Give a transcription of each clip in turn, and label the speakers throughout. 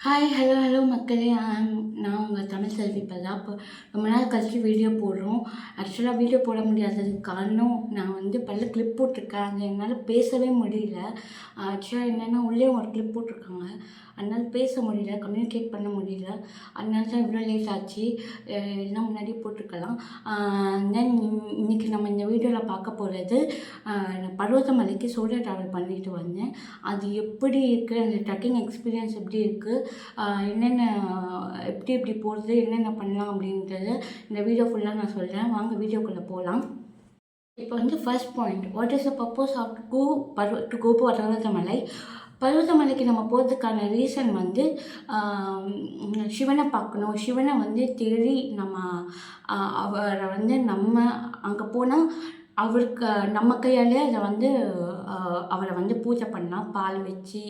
Speaker 1: Hi hello மக்களே. நான் உங்கள் தமிழ் செல்வி இப்போதான் இப்போ ரொம்ப நாள் கழிச்சு வீடியோ போடுறோம். ஆக்சுவலாக வீடியோ போட முடியாததுக்கு காரணம் நான் பல்ல கிளிப் போட்டிருக்கேன். அது என்னால் பேசவே முடியல. ஆக்சுவலாக என்னென்னா உள்ளே ஒரு கிளிப் போட்டிருக்காங்க. அதனால் பேச முடியல, கம்யூனிகேட் பண்ண முடியல. அதனால தான் இவ்வளோ லேட் ஆச்சு. எல்லாம் முன்னாடியே போட்டிருக்கலாம். தென் இன்றைக்கி நம்ம இந்த வீடியோவில் பார்க்க போகிறது, நான் பர்வதமலைக்கு சோலோ ட்ராவல் பண்ணிட்டு வந்தேன். அது எப்படி இருக்குது, அந்த ட்ரெக்கிங் எக்ஸ்பீரியன்ஸ் எப்படி இருக்குது, என்னென்ன எப்படி எப்படி போகிறது, என்னென்ன பண்ணலாம் அப்படின்றது இந்த வீடியோ ஃபுல்லாக நான் சொல்கிறேன். வாங்க வீடியோக்குள்ளே போகலாம். இப்போ first point, what is the purpose of to go Parvathamalai. பர்வதமலைக்கு நம்ம போகிறதுக்கான ரீசன் சிவனை பார்க்கணும். சிவனை தேடி நம்ம அவரை நம்ம அங்கே போனால் அவருக்கு நம்ம கையாலே அதை அவரை பூஜை பண்ணால் பால் வச்சு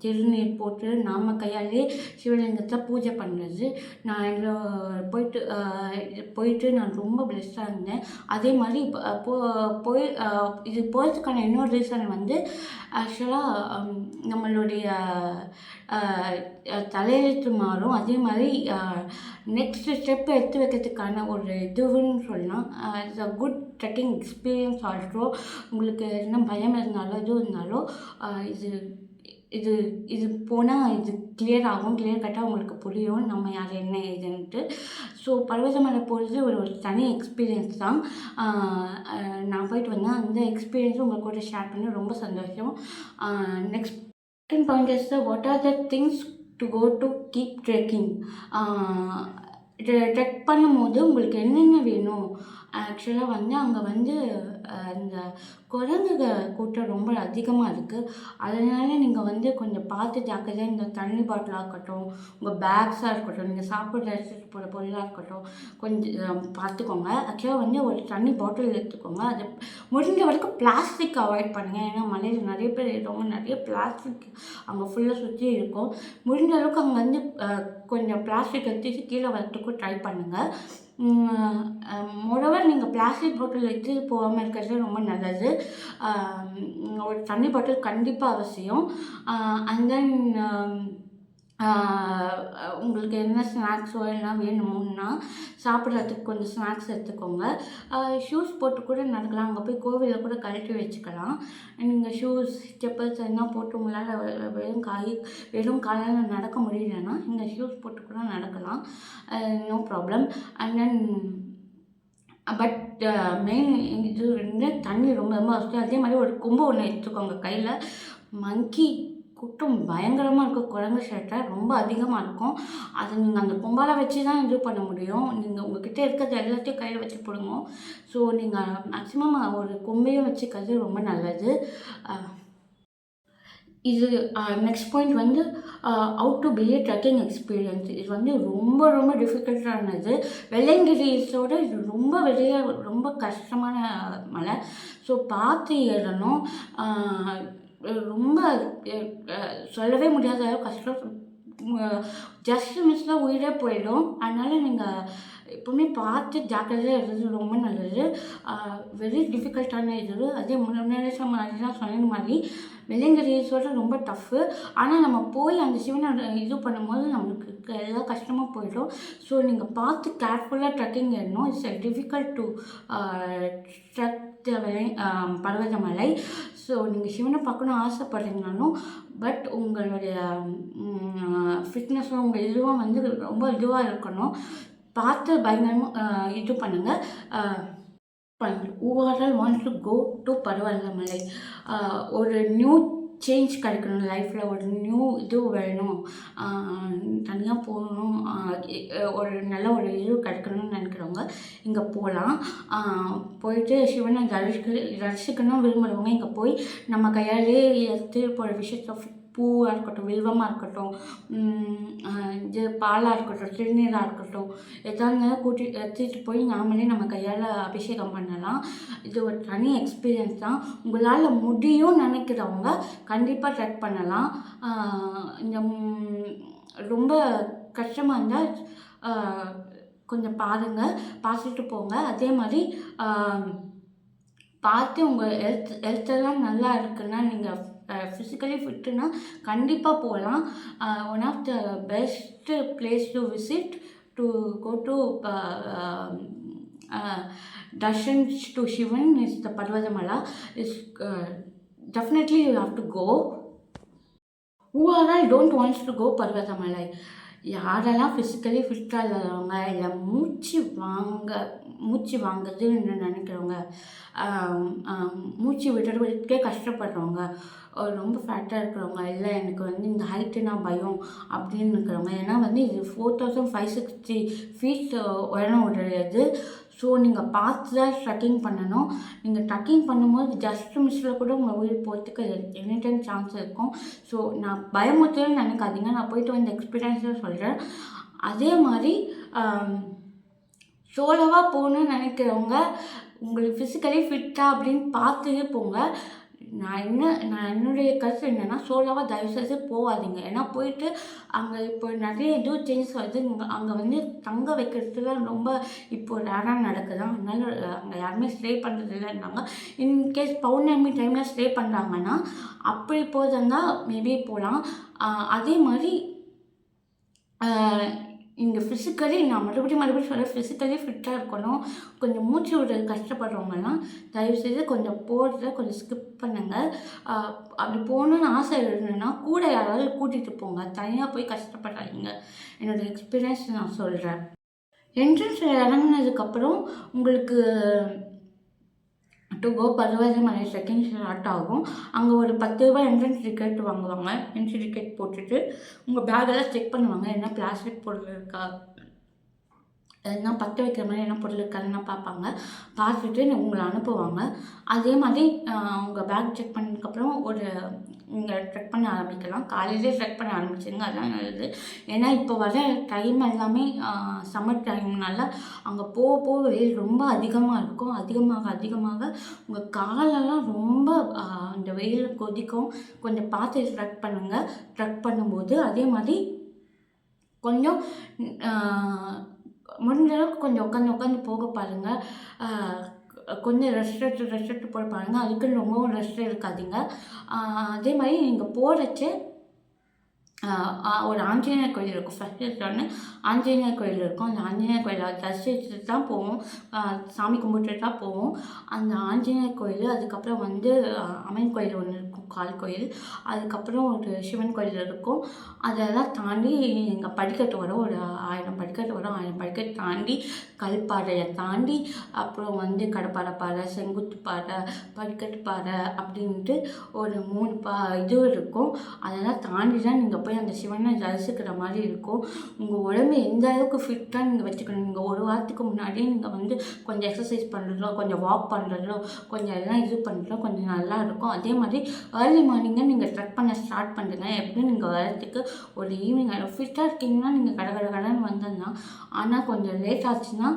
Speaker 1: திருநீர் போட்டு நம்ம கையாலே சிவலிங்கத்தை பூஜை பண்ணுறது. நான் இதில் போயிட்டு நான் ரொம்ப பிளெஸ்டாக இருந்தேன். அதே மாதிரி இது போகிறதுக்கான இன்னொரு ரீசன் ஆக்சுவலாக நம்மளுடைய தலையெழுத்து மாறும். அதே மாதிரி நெக்ஸ்ட் ஸ்டெப் எடுத்து வைக்கிறதுக்கான ஒரு இதுன்னு சொல்லலாம். It's a good trekking experience also. உங்களுக்கு என்ன பயம் இருந்தாலும் எதுவும் இருந்தாலும் இது இது இது போனால் இது கிளியர் ஆகும். கிளியர் கட்டாக உங்களுக்கு புரியும் நம்ம யார் என்ன ஏதுன்ட்டு. ஸோ பர்வதமலை போகிறது ஒரு தனி எக்ஸ்பீரியன்ஸ் தான். நான் போயிட்டு வந்தேன். அந்த எக்ஸ்பீரியன்ஸும் உங்கள் கூட ஷேர் பண்ணி ரொம்ப சந்தோஷம். Next second point is what are the things to go to keep trekking. Trek பண்ணும்போது உங்களுக்கு என்னென்ன வேணும். ஆக்சுவலாக அங்கே அந்த குரங்குக கூட்டம் ரொம்ப அதிகமாக இருக்குது. அதனால் நீங்கள் கொஞ்சம் பார்த்து ஜாக்கிரதையாக இந்த தண்ணி பாட்டிலாக இருக்கட்டும், உங்கள் பேக்ஸாக இருக்கட்டும், நீங்கள் சாப்பிட்ற எடுத்துகிட்டு போகிற பொருளாக இருக்கட்டும், கொஞ்சம் பார்த்துக்கோங்க. ஆக்சுவலாக ஒரு தண்ணி பாட்டில் எடுத்துக்கோங்க. அது முடிஞ்ச வரைக்கும் பிளாஸ்டிக் அவாய்ட் பண்ணுங்கள். ஏன்னா மலையில் நிறைய பேர் ஏறுவாங்க, நிறைய பிளாஸ்டிக் அங்கே ஃபுல்லாக சுற்றி இருக்கும். முடிஞ்ச அளவுக்கு அங்கே கொஞ்சம் பிளாஸ்டிக் எடுத்துட்டு கீழே வரத்துக்கும் ட்ரை பண்ணுங்கள். மோரோவர் நீங்கள் பிளாஸ்டிக் பாட்டில் எடுத்து போகாமல் இருக்கிறது ரொம்ப நல்லது. ஒரு தண்ணி பாட்டில் கண்டிப்பாக அவசியம். அண்ட் தென் உங்களுக்கு என்ன ஸ்நாக்ஸோ எல்லாம் வேணும்னா சாப்பிட்றதுக்கு கொஞ்சம் ஸ்நாக்ஸ் எடுத்துக்கோங்க. ஷூஸ் போட்டு கூட நடக்கலாம். அங்கே போய் கோவிலில் கூட கழட்டி வச்சுக்கலாம். நீங்கள் ஷூஸ் செப்பல்ஸ் எல்லாம் போட்டு உங்களால் வெறும் காலால் நடக்க முடியலன்னா நீங்கள் ஷூஸ் போட்டு கூட நடக்கலாம். No problem. And then but main இது தண்ணி ரொம்ப ரொம்ப அவசியம். அதே மாதிரி ஒரு கொம்பு ஒன்று எடுத்துக்கோங்க கையில். மங்கி கூட்டம் பயங்கரமாக இருக்கும். குரங்கு சேட்டை ரொம்ப அதிகமாக இருக்கும். அதை நீங்கள் அந்த கொம்பால் வச்சு தான் இது பண்ண முடியும். நீங்கள் உங்கள்கிட்ட இருக்கிறது எல்லாத்தையும் கையில் வச்சு போடுங்க. ஸோ நீங்கள் மேக்ஸிமம் ஒரு கொம்பையும் வச்சுக்கிறது ரொம்ப நல்லது. இது next point out to be a trekking experience. இது ரொம்ப ரொம்ப டிஃபிகல்ட்டானது. வெள்ளையங்கிரிஸோட இது ரொம்ப கஷ்டமான மலை. ஸோ பார்த்து ஏறணும். ரொம்ப சொல்லவே முடியாத அளவு கஷ்டம். ஜஸ்ட் மிஸ்ஸில் உயிரே போயிடும். அதனால் நீங்கள் எப்போவுமே பார்த்து ஜாக்கிரதையாக இருக்கிறது ரொம்ப நல்லது. வெரி டிஃபிகல்ட்டான இது. அதே முன்னாடி சொன்ன மாதிரி வெள்ளையங்கிரிஸோட ரொம்ப டஃப்பு. ஆனால் நம்ம போய் அந்த சிவனை இது பண்ணும்போது நம்மளுக்கு எல்லா கஷ்டமாக போயிடும். ஸோ நீங்கள் பார்த்து கேர்ஃபுல்லாக ட்ரெக்கிங் ஏறணும். It's difficult to trek Parvathamalai. So நீங்கள் சிவனை பார்க்கணும் ஆசைப்படுறீங்கனாலும் பட் உங்களுடைய ஃபிட்னஸும் உங்கள் இதுவும் ரொம்ப இதுவாக இருக்கணும். பார்த்து பயங்கரமாக இது பண்ணுங்கள். whoever wants to go to Parvathamalai, ஒரு நியூ சேஞ்ச் கிடைக்கணும் லைஃப்பில், ஒரு நியூ இது வேணும், தனியாக போகணும், ஒரு நல்ல ஒரு இது கிடைக்கணும்னு நினைக்கிறவங்க இங்கே போகலாம். போயிட்டு சிவனை தரிசிக்கணும் விரும்புகிறவங்க இங்கே போய் நம்ம கையாலே எடுத்து போகிற விஷயத்த பூவாக இருக்கட்டும், வில்வமாக இருக்கட்டும், இது பாலாக இருக்கட்டும், திருநீராக இருக்கட்டும், எதாக இருந்தாலும் எடுத்துகிட்டு போய் நாமளே நம்ம கையால் அபிஷேகம் பண்ணலாம். இது ஒரு தனி எக்ஸ்பீரியன்ஸ் தான். உங்களால் முடியும்னு நினைக்கிறவங்க கண்டிப்பாக ட்ரெக் பண்ணலாம். இந்த ரொம்ப கஷ்டமாக இருந்தால் கொஞ்சம் பாருங்கள், பார்த்துட்டு போங்க. அதே மாதிரி பார்த்து உங்கள் ஹெல்த்தெல்லாம் நல்லா இருக்குன்னா நீங்கள் ஃபிசிக்கலி ஃபிட்டுனா கண்டிப்பாக போகலாம். One of the best place to visit to go to darshans to Sivan is the Parvathamala. Is definitely you have to go. Who all don't wants to go Parvathamalai? யாரெல்லாம் ஃபிசிக்கலி ஃபிட்டாக இல்லாதவங்க, இல்லை மூச்சு வாங்குதுன்னு நினைக்கிறவங்க, மூச்சு விடுறதுக்கே கஷ்டப்படுறவங்க, ரொம்ப ஃபேட்டாக இருக்கிறவங்க, இல்லை எனக்கு வந்து இந்த ஹைட்டுனா பயம் அப்படின்னு இருக்கிறவங்க. ஏன்னா வந்து இது 4560 feet உயரம் உடையது. ஸோ நீங்கள் பார்த்து தான் ட்ரக்கிங் பண்ணணும். நீங்கள் ட்ரக்கிங் பண்ணும்போது ஜஸ்ட் மிஸ்ஸில் கூட உங்கள் உயிர் போகிறதுக்கு எனி டைம் சான்ஸ் இருக்கும். ஸோ நான் பயமுறுத்துன்னு நினைக்காதீங்க, நான் போயிட்டு வந்த எக்ஸ்பீரியன்ஸாக சொல்கிறேன். அதே மாதிரி சோலோவாக போகணுன்னு நினைக்கிறவங்க உங்களுக்கு ஃபிசிக்கலி ஃபிட்டாக அப்படின்னு பார்த்துட்டு போங்க. நான் என்னுடைய கருத்து என்னென்னா, சோலோவாக தயவுசெய்து போகாதீங்க. ஏன்னா போயிட்டு அங்கே இப்போ நிறைய சேஞ்சஸ் வருது. அங்கே வந்து தங்க வைக்கிறதுலாம் ரொம்ப இப்போ ரேராக நடக்குதான். அதனால அங்கே யாருமே ஸ்டே பண்ணுறது இல்லைன்னாங்க. இன்கேஸ் பௌர்ணமி டைமில் ஸ்டே பண்ணுறாங்கன்னா அப்படி போகிறதுனா மேபி போகலாம். அதே மாதிரி இங்கே ஃபிசிக்கலி நான் மறுபடியும் சொல்ல, ஃபிசிக்கலி ஃபிட்டாக இருக்கணும். கொஞ்சம் மூச்சு விடுறது கஷ்டப்படுறவங்கலாம் தயவுசெய்து கொஞ்சம் போகிறத கொஞ்சம் ஸ்கிப் பண்ணுங்கள். அப்படி போகணுன்னு ஆசை இருந்ததுன்னா கூட யாராவது கூட்டிகிட்டு போங்க. தனியாக போய் கஷ்டப்படாதீங்க. என்னோடய எக்ஸ்பீரியன்ஸ் நான் சொல்கிறேன். என்ட்ரன்ஸில் இறங்கினதுக்கப்புறம் உங்களுக்கு to go Parvathamalai trekking start ஆகும். அங்கே ஒரு 10 ரூபாய் என்ட்ரன்ஸ் டிக்கெட் வாங்குவாங்க. என்ட்ரி டிக்கெட் போட்டுட்டு உங்கள் பேக்கெல்லாம் செக் பண்ணுவாங்க. என்ன பிளாஸ்டிக் பொருள் இருக்கா, எதுனா பற்ற வைக்கிற மாதிரி என்ன பொருள் இருக்காதுன்னா பார்ப்பாங்க. பார்த்துட்டு உங்களை அனுப்புவாங்க. அதே மாதிரி உங்கள் பேக் செக் பண்ணதுக்கப்புறம் நீங்கள் ட்ரெக் பண்ண ஆரம்பிக்கலாம். காலையிலே ட்ரெக் பண்ண ஆரம்பிச்சிருங்க, அதுதான் நல்லது. ஏன்னா இப்போ வர டைம் எல்லாமே சம்மர் டைம்னால அங்கே போக வெயில் ரொம்ப அதிகமாக இருக்கும். அதிகமாக உங்கள் காலெல்லாம் ரொம்ப அந்த வெயில் கொதிக்கும். கொஞ்சம் பார்த்து ட்ரெக் பண்ணுங்கள். ட்ரெக் பண்ணும்போது அதே மாதிரி கொஞ்சம் முடிஞ்ச அளவுக்கு கொஞ்சம் உட்காந்து போக பாருங்கள். கொஞ்சம் ரெஸ்ட் எடுத்து போட பாருங்கள். அதுக்குன்னு ரொம்பவும் ரெஸ்ட் எடுக்காதீங்க. அதே மாதிரி நீங்கள் போகிறச்சே ஒரு ஆஞ்சநேயர் கோயில் இருக்கும். ஃபஸ்ட்டு எடுத்தோடனே ஆஞ்சநேயர் கோயில் இருக்கும். அந்த ஆஞ்சநேயர் கோயிலில் தரிசிச்சுட்டு தான் போவோம். சாமி கும்பிட்டுட்டு தான் போவோம். அந்த ஆஞ்சநேயர் கோயில், அதுக்கப்புறம் வந்து அம்மன் கோயில் ஒன்று இருக்கும், கால் கோயில். அதுக்கப்புறம் ஒரு சிவன் கோயில் இருக்கும். அதெல்லாம் தாண்டி எங்கள் படிக்கட்டு வரும். ஒரு 1000 படிக்கட்டு வரும். 1000 படிக்கட்டு தாண்டி கல்பாறையை தாண்டி அப்புறம் வந்து கடப்பாறை பாறை, செங்குத்து பாறை, படிக்கட்டு பாறை அப்படின்ட்டு ஒரு 3 இது இருக்கும். அதெல்லாம் தாண்டி தான் நீங்கள் போய் அந்த சிவனை தரிசிக்கிற மாதிரி இருக்கும். உங்கள் உடம்பு எந்த அளவுக்கு ஃபிட்டாக நீங்கள் வச்சுக்கணும். நீங்கள் ஒரு வாரத்துக்கு முன்னாடியே நீங்கள் வந்து கொஞ்சம் எக்ஸசைஸ் பண்ணுறதோ, கொஞ்சம் வாக் பண்ணுறதோ, கொஞ்சம் எல்லாம் இது பண்ணுறதோ கொஞ்சம் நல்லா இருக்கும். அதே மாதிரி ஏர்லி மார்னிங்காக நீங்கள் ட்ரெக் பண்ண ஸ்டார்ட் பண்ணுங்க. எப்படியும் நீங்கள் வரத்துக்கு ஒரு ஈவினிங் ஆகிடும். ஃபிட்டாக இருக்கீங்கன்னா நீங்கள் கடன்னு வந்துடலாம். ஆனால் கொஞ்சம் லேட் ஆச்சுன்னா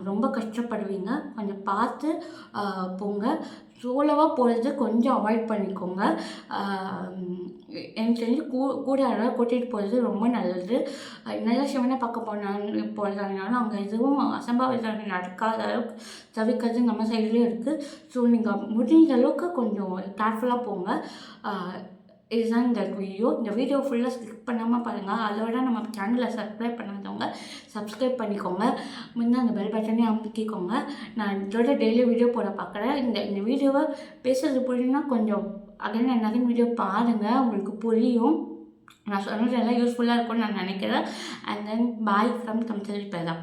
Speaker 1: ரொம்ப கஷ்டப்படுவீங்க. கொஞ்சம் பார்த்து போங்க. சோலோவாக போகிறது கொஞ்சம் அவாய்ட் பண்ணிக்கோங்க. எனக்கு தெரிஞ்சு கூட யாராவது கூட்டிகிட்டு போகிறது ரொம்ப நல்லது. நல்லா சிவனை பார்க்க போகிறதுனாலும் அங்கே எதுவும் அசம்பாவிதம் நடக்காத அளவுக்கு தவிர்க்கிறது நம்ம சைட்லேயும் இருக்குது. ஸோ நீங்கள் முடிஞ்ச அளவுக்கு கொஞ்சம் கேர்ஃபுல்லாக போங்க. இதுதான் இந்த வீடியோ. இந்த வீடியோ ஃபுல்லாக ஸ்கிப் பண்ணாமல் பாருங்கள். அதோட நம்ம சேனலை சப்ஸ்கிரைப் பண்ணாதவங்க சப்ஸ்கிரைப் பண்ணிக்கோங்க. முன்னே அந்த பெல் பட்டனே அமுக்கிக்கோங்க. நான் இதோட டெய்லி வீடியோ போட பார்க்குறேன். இந்த வீடியோவை பேசுகிறது புரியுன்னா கொஞ்சம் அகைன் வீடியோ பாருங்கள், உங்களுக்கு புரியும். நான் சொன்னது எல்லாம் யூஸ்ஃபுல்லாக இருக்கும்னு நான் நினைக்கிறேன். And then bye from Tamil பேரா.